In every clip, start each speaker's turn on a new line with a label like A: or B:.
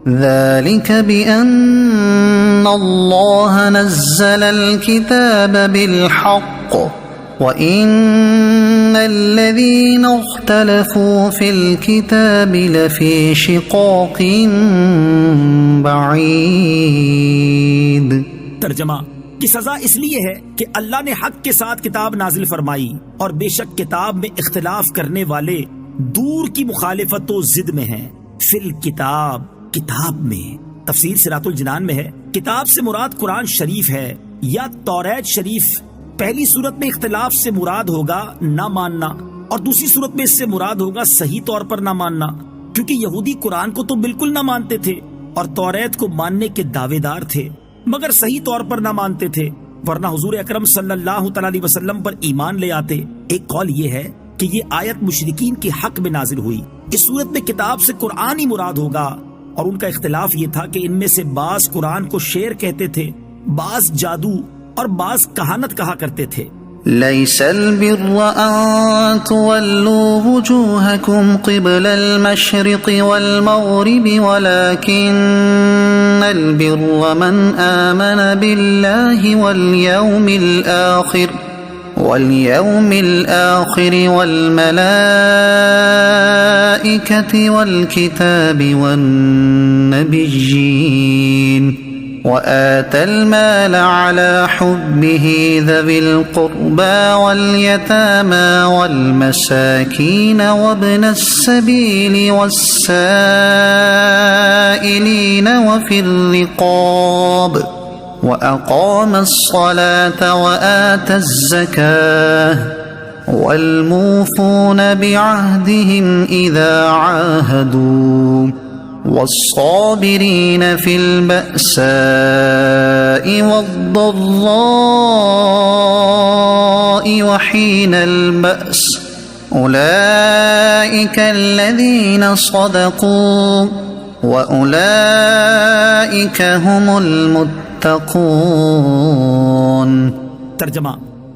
A: ذلك بأن الله نزل الكتاب بالحق وإن الذين اختلفوا في الكتاب لفي شقاق بعيد۔
B: ترجمہ کی سزا اس لیے ہے کہ اللہ نے حق کے ساتھ کتاب نازل فرمائی اور بے شک کتاب میں اختلاف کرنے والے دور کی مخالفت و ضد میں ہیں۔ فی الکتاب، کتاب میں۔ تفسیر صراط الجنان میں ہے کتاب سے مراد قرآن شریف ہے یا توریت شریف۔ پہلی صورت میں اختلاف سے مراد ہوگا نہ ماننا، اور دوسری صورت میں اس سے مراد ہوگا صحیح طور پر نہ ماننا، کیونکہ یہودی قرآن کو تو بالکل نہ مانتے تھے اور توریت کو ماننے کے دعوے دار تھے، مگر صحیح طور پر نہ مانتے تھے، ورنہ حضور اکرم صلی اللہ تعالی علیہ وسلم پر ایمان لے آتے۔ ایک قول یہ ہے کہ یہ آیت مشرکین کے حق میں نازل ہوئی۔ اس صورت میں کتاب سے قرآن ہی مراد ہوگا، اور ان کا اختلاف یہ تھا کہ ان میں سے بعض قرآن کو شعر کہتے تھے، بعض جادو اور بعض کہانت کہا کرتے تھے۔
A: ليس البر أن تولوا وجوهكم قبل المشرق والمغرب ولكن البر من آمن بالله واليوم الآخر والملائكة والكتاب والنبيين وآتى المال على حبه ذوي القربى واليتامى والمساكين وابن السبيل والسائلين وفي الرقاب وأقام الصلاة وآتى الزكاة والموفون بعهدهم إذا عاهدوا والصابرين في البأساء والضراء وحين البأس أولئك الذين صدقوا وأولئك هم المتقون۔
B: ترجمہ،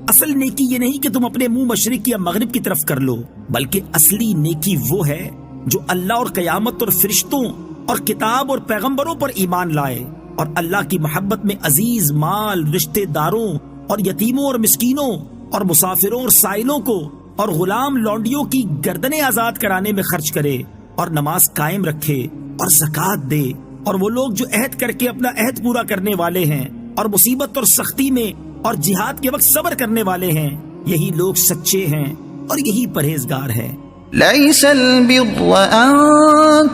B: اصل نیکی یہ نہیں کہ تم اپنے منہ مشرق یا مغرب کی طرف کر لو، بلکہ اصلی نیکی وہ ہے جو اللہ اور قیامت اور فرشتوں اور کتاب اور پیغمبروں پر ایمان لائے اور اللہ کی محبت میں عزیز مال رشتہ داروں اور یتیموں اور مسکینوں اور مسافروں اور سائلوں کو اور غلام لونڈیوں کی گردنیں آزاد کرانے میں خرچ کرے اور نماز قائم رکھے اور زکوٰۃ دے، اور وہ لوگ جو عہد کر کے اپنا عہد پورا کرنے والے ہیں اور مصیبت اور سختی میں اور جہاد کے وقت صبر کرنے والے ہیں، یہی لوگ سچے ہیں اور یہی پرہیزگار ہیں۔
A: ليس البر أن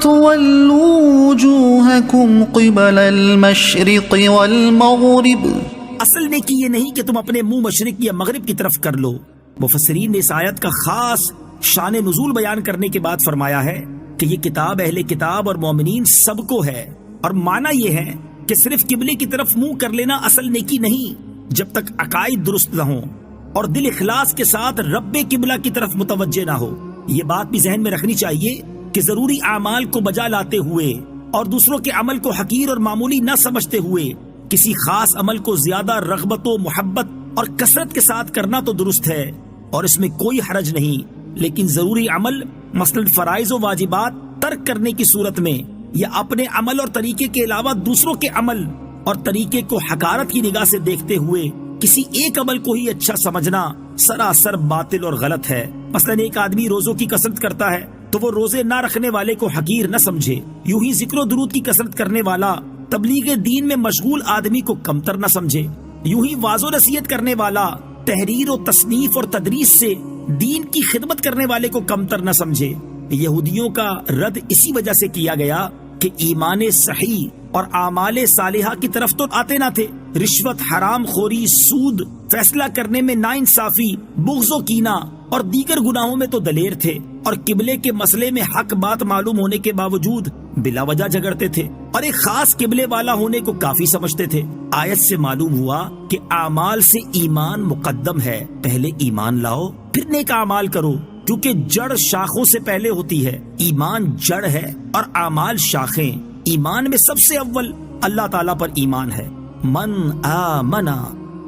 A: تولوا وجوهكم قبل المشرق والمغرب۔
B: اصل نیکی یہ نہیں کہ تم اپنے منہ مشرق یا مغرب کی طرف کر لو۔ مفسرین نے اس آیت کا خاص شان نزول بیان کرنے کے بعد فرمایا ہے کہ یہ کتاب اہل کتاب اور مومنین سب کو ہے، اور معنی یہ ہے کہ صرف قبلے کی طرف منہ کر لینا اصل نیکی نہیں جب تک عقائد درست نہ ہوں اور دل اخلاص کے ساتھ رب قبلہ کی طرف متوجہ نہ ہو۔ یہ بات بھی ذہن میں رکھنی چاہیے کہ ضروری اعمال کو بجا لاتے ہوئے اور دوسروں کے عمل کو حقیر اور معمولی نہ سمجھتے ہوئے کسی خاص عمل کو زیادہ رغبت و محبت اور کثرت کے ساتھ کرنا تو درست ہے اور اس میں کوئی حرج نہیں، لیکن ضروری عمل مثلا فرائض و واجبات ترک کرنے کی صورت میں یا اپنے عمل اور طریقے کے علاوہ دوسروں کے عمل اور طریقے کو حقارت کی نگاہ سے دیکھتے ہوئے کسی ایک عمل کو ہی اچھا سمجھنا سراسر باطل اور غلط ہے۔ مثلا ایک آدمی روزوں کی کثرت کرتا ہے تو وہ روزے نہ رکھنے والے کو حقیر نہ سمجھے، یوں ہی ذکر و درود کی کثرت کرنے والا تبلیغ دین میں مشغول آدمی کو کمتر نہ سمجھے، یوں ہی واعظ و نصیحت کرنے والا تحریر و تصنیف اور تدریس سے دین کی خدمت کرنے والے کو کمتر نہ سمجھے۔ یہودیوں کا رد اسی وجہ سے کیا گیا کہ ایمان صحیح اور اعمال صالحہ کی طرف تو آتے نہ تھے، رشوت، حرام خوری، سود، فیصلہ کرنے میں ناانصافی، بغض و کینہ اور دیگر گناہوں میں تو دلیر تھے، اور قبلے کے مسئلے میں حق بات معلوم ہونے کے باوجود بلا وجہ جھگڑتے تھے اور ایک خاص قبلے والا ہونے کو کافی سمجھتے تھے۔ آیت سے معلوم ہوا کہ اعمال سے ایمان مقدم ہے، پہلے ایمان لاؤ پھر نیک اعمال کرو، کیونکہ جڑ شاخوں سے پہلے ہوتی ہے۔ ایمان جڑ ہے اور اعمال شاخیں۔ ایمان میں سب سے اول اللہ تعالیٰ پر ایمان ہے۔ من آمنا،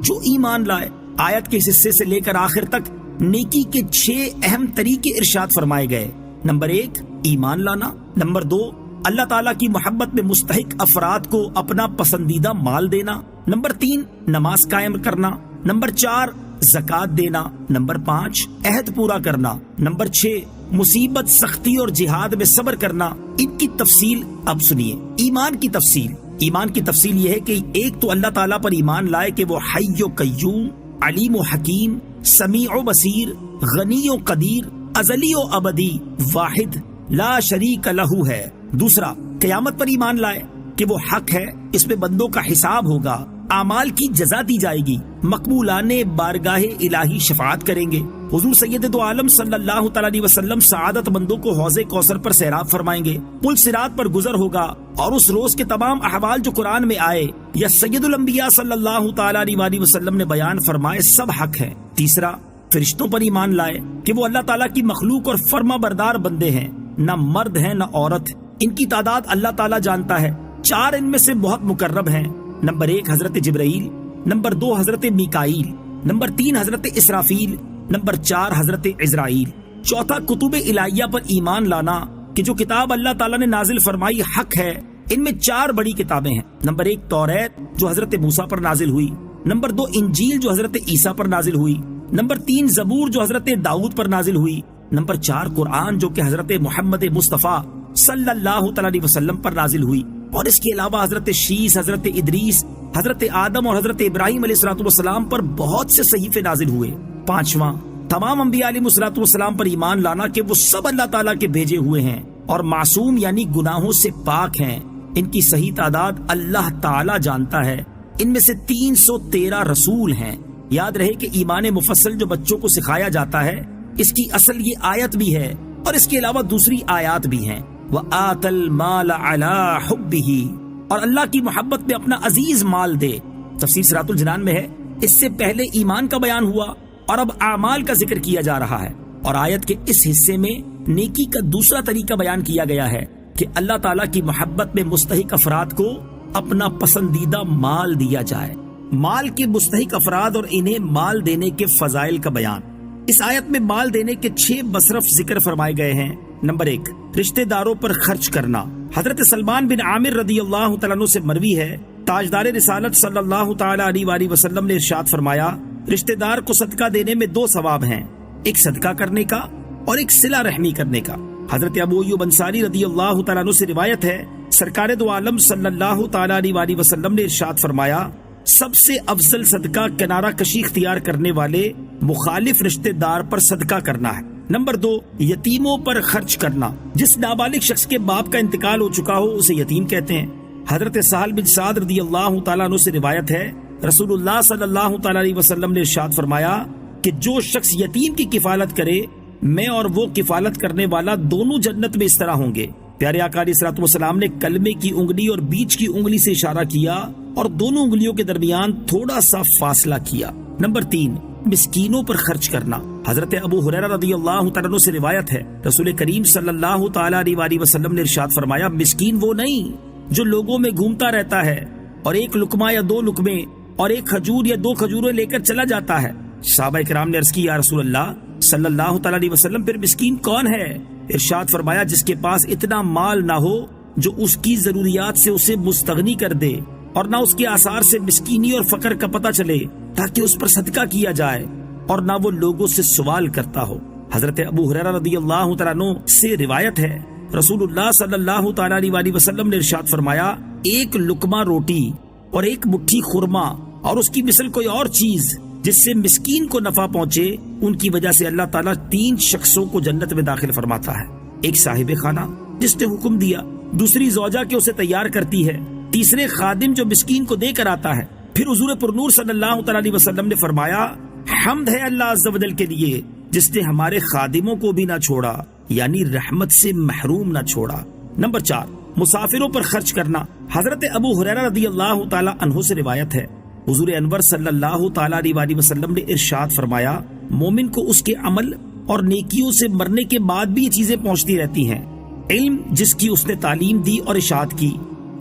B: جو ایمان لائے۔ آیت کے اس حصے سے لے کر آخر تک نیکی کے 6 اہم طریقے ارشاد فرمائے گئے۔ نمبر 1 ایمان لانا، نمبر 2 اللہ تعالیٰ کی محبت میں مستحق افراد کو اپنا پسندیدہ مال دینا۔ نمبر 3 نماز قائم کرنا۔ نمبر 4 زکوٰۃ دینا۔ نمبر 5 عہد پورا کرنا۔ نمبر 6 مصیبت، سختی اور جہاد میں صبر کرنا۔ ان کی تفصیل اب سنیے۔ ایمان کی تفصیل یہ ہے کہ ایک تو اللہ تعالیٰ پر ایمان لائے کہ وہ حی و قیوم، علیم و حکیم، سمیع و بصیر، غنی و قدیر، ازلی و ابدی، واحد لا شریک لہ ہے۔ دوسرا قیامت پر ایمان لائے کہ وہ حق ہے، اس میں بندوں کا حساب ہوگا، اعمال کی جزا دی جائے گی، مقبولان بارگاہ الہی شفاعت کریں گے، حضور سید دو عالم صلی اللہ تعالی علیہ وسلم سعادت مندوں کو حوض کوثر پر سیراب فرمائیں گے، پل صراط پر گزر ہوگا، اور اس روز کے تمام احوال جو قرآن میں آئے یا سید الانبیاء صلی اللہ تعالی علیہ وسلم نے بیان فرمائے سب حق ہیں۔ تیسرا فرشتوں پر ایمان لائے کہ وہ اللہ تعالیٰ کی مخلوق اور فرما بردار بندے ہیں، نہ مرد ہیں نہ عورت، ان کی تعداد اللہ تعالیٰ جانتا ہے، 4 ان میں سے بہت مقرب ہیں۔ نمبر 1 حضرت جبرائیل، نمبر 2 حضرت میکائیل، نمبر 3 حضرت اسرافیل، نمبر 4 حضرت عزرائیل۔ چوتھا کتب الہیہ پر ایمان لانا کہ جو کتاب اللہ تعالیٰ نے نازل فرمائی حق ہے، ان میں 4 بڑی کتابیں ہیں۔ نمبر 1 توریت جو حضرت موسیٰ پر نازل ہوئی، نمبر 2 انجیل جو حضرت عیسیٰ پر نازل ہوئی، نمبر 3 زبور جو حضرت داؤد پر نازل ہوئی، نمبر 4 قرآن جو کہ حضرت محمد مصطفیٰ صلی اللہ تعالی علیہ وسلم پر نازل ہوئی، اور اس کے علاوہ حضرت شیس، حضرت ادریس، حضرت آدم اور حضرت ابراہیم علیہ السلام پر بہت سے صحیفے نازل ہوئے۔ 5واں تمام انبیاء علیہ السلام پر ایمان لانا کہ وہ سب اللہ تعالیٰ کے بھیجے ہوئے ہیں اور معصوم یعنی گناہوں سے پاک ہیں، ان کی صحیح تعداد اللہ تعالیٰ جانتا ہے، ان میں سے 313 رسول ہیں۔ یاد رہے کہ ایمان مفصل جو بچوں کو سکھایا جاتا ہے، اس کی اصل یہ آیت بھی ہے اور اس کے علاوہ دوسری آیات بھی ہیں۔ وَآتَ الْمَالَ عَلَىٰ حُبِّهِ، اور اللہ کی محبت میں اپنا عزیز مال دے۔ تفسیر صراط الجنان میں ہے، اس سے پہلے ایمان کا بیان ہوا اور اب اعمال کا ذکر کیا جا رہا ہے، اور آیت کے اس حصے میں نیکی کا دوسرا طریقہ بیان کیا گیا ہے کہ اللہ تعالیٰ کی محبت میں مستحق افراد کو اپنا پسندیدہ مال دیا جائے۔ مال کے مستحق افراد اور انہیں مال دینے کے فضائل کا بیان۔ اس آیت میں مال دینے کے 6 مصرف ذکر فرمائے گئے ہیں۔ نمبر 1 رشتہ داروں پر خرچ کرنا۔ حضرت سلمان بن عامر رضی اللہ تعالیٰ عنہ سے مروی ہے، تاجدار رسالت صلی اللہ تعالیٰ علیہ وسلم نے ارشاد فرمایا، رشتہ دار کو صدقہ دینے میں 2 ثواب ہیں، ایک صدقہ کرنے کا اور ایک صلہ رحمی کرنے کا۔ حضرت ابو ایوب انصاری رضی اللہ تعالیٰ عنہ سے روایت ہے، سرکار دو عالم صلی اللہ تعالیٰ علیہ وسلم نے ارشاد فرمایا، سب سے افضل صدقہ کنارہ کشی اختیار کرنے والے مخالف رشتہ دار پر صدقہ کرنا ہے۔ نمبر 2 یتیموں پر خرچ کرنا۔ جس نابالغ شخص کے باپ کا انتقال ہو چکا ہو اسے یتیم کہتے ہیں۔ حضرت سہل بن سعد رضی اللہ تعالیٰ عنہ سے روایت ہے، رسول اللہ صلی اللہ تعالیٰ علیہ وسلم نے ارشاد فرمایا کہ جو شخص یتیم کی کفالت کرے، میں اور وہ کفالت کرنے والا دونوں جنت میں اس طرح ہوں گے۔ پیارے آقا علیہ الصلوۃ والسلام نے کلمے کی انگلی اور بیچ کی انگلی سے اشارہ کیا اور دونوں انگلیوں کے درمیان تھوڑا سا فاصلہ کیا۔ نمبر 3 مسکینوں پر خرچ کرنا۔ حضرت ابو ہریرہ رضی اللہ تعالیٰ عنہ سے روایت ہے، رسول کریم صلی اللہ تعالیٰ علیہ وسلم نے ارشاد فرمایا، مسکین وہ نہیں جو لوگوں میں گھومتا رہتا ہے اور ایک لقمہ یا 2 لقمے اور ایک کھجور یا 2 کھجوریں لے کر چلا جاتا ہے۔ صحابہ کرام نے عرض کی، یا رسول اللہ صلی اللہ تعالیٰ علیہ وسلم، پھر مسکین کون ہے؟ ارشاد فرمایا، جس کے پاس اتنا مال نہ ہو جو اس کی ضروریات سے اسے مستغنی کر دے، اور نہ اس کے آثار سے مسکینی اور فقر کا پتہ چلے تاکہ اس پر صدقہ کیا جائے، اور نہ وہ لوگوں سے سوال کرتا ہو۔ حضرت ابو ہریرہ رضی اللہ تعالیٰ عنہ سے روایت ہے، رسول اللہ صلی اللہ تعالیٰ علیہ وسلم نے ارشاد فرمایا، ایک لقمہ روٹی اور ایک مٹھی خرما اور اس کی مثل کوئی اور چیز جس سے مسکین کو نفع پہنچے، ان کی وجہ سے اللہ تعالیٰ 3 شخصوں کو جنت میں داخل فرماتا ہے۔ ایک صاحب خانہ جس نے حکم دیا، دوسری زوجہ کے اسے تیار کرتی ہے، تیسرے خادم جو مسکین کو دے کر آتا ہے۔ پھر حضور پرنور صلی اللہ تعالیٰ علیہ وسلم نے فرمایا، حمد ہے اللہ عز و جل کے لیے جس نے ہمارے خادموں کو بھی نہ چھوڑا، یعنی رحمت سے محروم نہ چھوڑا۔ نمبر 4 مسافروں پر خرچ کرنا۔ حضرت ابو ہریرہ رضی اللہ تعالیٰ عنہ سے روایت ہے، حضور انور صلی اللہ تعالیٰ علیہ وسلم نے ارشاد فرمایا، مومن کو اس کے عمل اور نیکیوں سے مرنے کے بعد بھی یہ چیزیں پہنچتی رہتی ہیں، علم جس کی اس نے تعلیم دی اور اشاعت کی،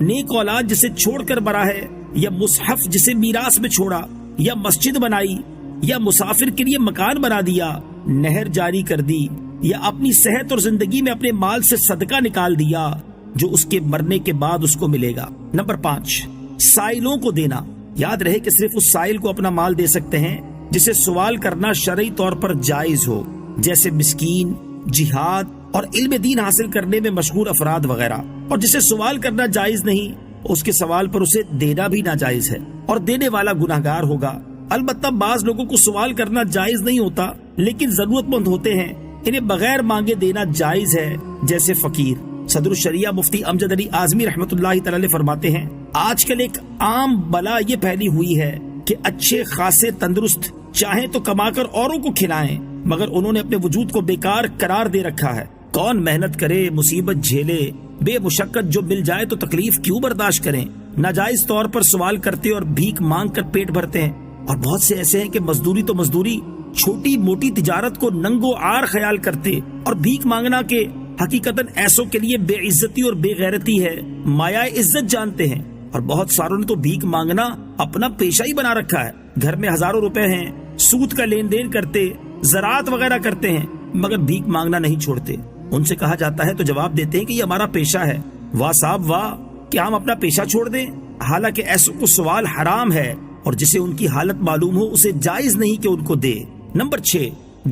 B: نیک اولاد جسے چھوڑ کر مرا ہے، یا مصحف جسے میراث میں چھوڑا، یا مسجد بنائی، یا مسافر کے لیے مکان بنا دیا، نہر جاری کر دی، یا اپنی صحت اور زندگی میں اپنے مال سے صدقہ نکال دیا، جو اس کے مرنے کے بعد اس کو ملے گا۔ نمبر 5، سائلوں کو دینا۔ یاد رہے کہ صرف اس سائل کو اپنا مال دے سکتے ہیں جسے سوال کرنا شرعی طور پر جائز ہو، جیسے مسکین، جہاد اور علم دین حاصل کرنے میں مشغول افراد وغیرہ۔ اور جسے سوال کرنا جائز نہیں، اس کے سوال پر اسے دینا بھی ناجائز ہے اور دینے والا گناہگار ہوگا۔ البتہ بعض لوگوں کو سوال کرنا جائز نہیں ہوتا لیکن ضرورت مند ہوتے ہیں، انہیں بغیر مانگے دینا جائز ہے، جیسے فقیر۔ صدر الشریعہ مفتی امجد علی اعظمی رحمۃ اللہ تعالی فرماتے ہیں، آج کل ایک عام بلا یہ پھیلی ہوئی ہے کہ اچھے خاصے تندرست چاہیں تو کما کر اوروں کو کھلائیں، مگر انہوں نے اپنے وجود کو بیکار قرار دے رکھا ہے۔ کون محنت کرے، مصیبت جھیلے، بے مشقت جو مل جائے تو تکلیف کیوں برداشت کریں؟ ناجائز طور پر سوال کرتے اور بھیک مانگ کر پیٹ بھرتے ہیں، اور بہت سے ایسے ہیں کہ مزدوری تو مزدوری، چھوٹی موٹی تجارت کو ننگو آر خیال کرتے اور بھیک مانگنا کے حقیقتاً ایسوں کے لیے بے عزتی اور بے غیرتی ہے، مایا عزت جانتے ہیں۔ اور بہت ساروں نے تو بھیک مانگنا اپنا پیشہ ہی بنا رکھا ہے، گھر میں ہزاروں روپے ہیں، سود کا لین دین کرتے، زراعت وغیرہ کرتے ہیں، مگر بھیک مانگنا نہیں چھوڑتے۔ ان سے کہا جاتا ہے تو جواب دیتے ہیں کہ یہ ہمارا پیشہ ہے۔ واہ صاحب واہ، کیا ہم اپنا پیشہ چھوڑ دیں؟ حالانکہ ایسوں کو سوال حرام ہے، اور جسے ان کی حالت معلوم ہو اسے جائز نہیں کہ ان کو دے۔ نمبر 6،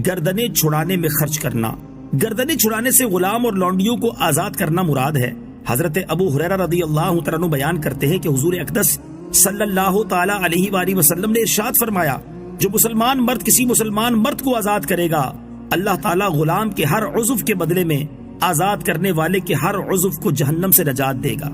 B: گردنیں چھڑانے میں خرچ کرنا۔ گردنیں چھڑانے سے غلام اور لونڈیوں کو آزاد کرنا مراد ہے۔ حضرت ابو ہریرہ رضی اللہ تعالیٰ عنہ بیان کرتے ہیں کہ حضور اقدس صلی اللہ تعالی علیہ وآلہ وسلم نے ارشاد فرمایا، جو مسلمان مرد کسی مسلمان مرد کو آزاد کرے گا، اللہ تعالیٰ غلام کے ہر عضو کے بدلے میں آزاد کرنے والے کے ہر عضو کو جہنم سے نجات دے گا۔